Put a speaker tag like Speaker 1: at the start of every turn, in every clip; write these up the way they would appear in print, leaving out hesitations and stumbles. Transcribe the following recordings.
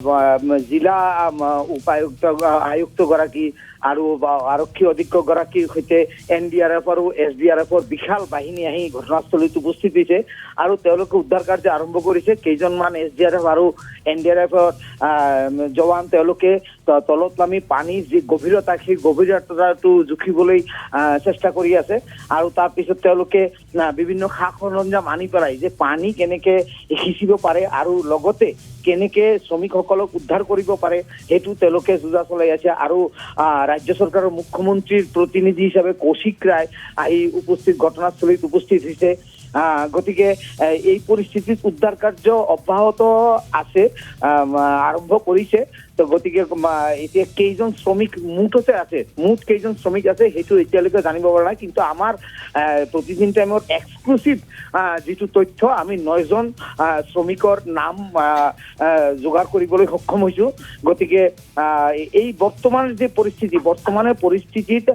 Speaker 1: জিলা উপায়ুক্ত আয়ুক্তগৰাকী আৰু আৰক্ষী অধীক্ষকগৰাকীৰ সৈতে NDRF আৰু SDRFৰ বিশাল বাহিনী আহি ঘটনাস্থলীত উপস্থিত হৈছে আৰু তেওঁলোকে উদ্ধাৰ কাৰ্য আৰম্ভ কৰিছে। কেইজনমান SDRF আৰু NDRFৰ জৱান তেওঁলোকে তলত নামি পানীৰ যি গভীৰতা সেই গভীৰতাটো জুখিবলৈ চেষ্টা কৰি আছে আৰু তাৰপিছত তেওঁলোকে বিভিন্ন সা সৰঞ্জাম আনি পেলাই যে পানী কেনেকে সিঁচিব পাৰে আৰু লগতে কেনেকে শ্ৰমিকসকলক উদ্ধাৰ কৰিব পাৰে সেইটো তেওঁলোকে যোজা চলাই আছে। আৰু ৰাজ্য চৰকাৰৰ মুখ্যমন্ত্ৰীৰ প্ৰতিনিধি হিচাপে কৌশিক ৰায় আহি ঘটনাস্থলীত উপস্থিত হৈছে। গতিকে এই পৰিস্থিতিত উদ্ধাৰ কাৰ্য অব্যাহত আছে, আৰম্ভ কৰিছে। তো গতিকে এতিয়া কেইজন শ্ৰমিক মুঠ কেইজন শ্ৰমিক আছে সেইটো এতিয়ালৈকে জানিব পৰা নাই, কিন্তু আমাৰ প্ৰতিদিন টাইমত এক্সক্লুচিভ যিটো তথ্য আমি 9জন শ্ৰমিকৰ নাম যোগাৰ কৰিবলৈ সক্ষম হৈছো। গতিকে এই বৰ্তমানৰ যে বৰ্তমানৰ পৰিস্থিতিত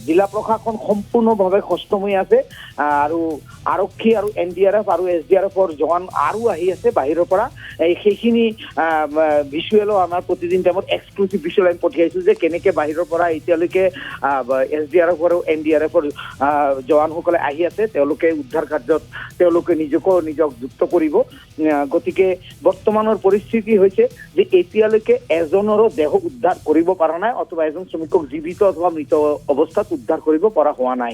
Speaker 1: জিলা প্ৰশাসন সম্পূৰ্ণভাৱে সষ্টম হৈ আছে আৰু আৰক্ষী আৰু NDRF আৰু SDRFৰ জৱান আৰু আহি আছে বাহিৰৰ পৰা। সেইখিনি ভিজুৱেলো আমাৰ প্ৰতিদিন টাইমত এক্সক্লুচিভ ভিজুৱেল আমি পঠিয়াইছো যে কেনেকে বাহিৰৰ পৰা এতিয়ালৈকে SDRF আৰু NDRFৰ জৱানসকলে আহি আছে। তেওঁলোকে উদ্ধাৰ কাৰ্যত তেওঁলোকে নিজক যুক্ত কৰিব। গতিকে বৰ্তমানৰ পৰিস্থিতি হৈছে যে এতিয়ালৈকে এজনৰো দেহ উদ্ধাৰ কৰিব পৰা নাই অথবা এজন শ্ৰমিকক জীৱিত অথবা মৃত অৱস্থাত উদ্ধাৰ কৰিব পৰা হোৱা নাই।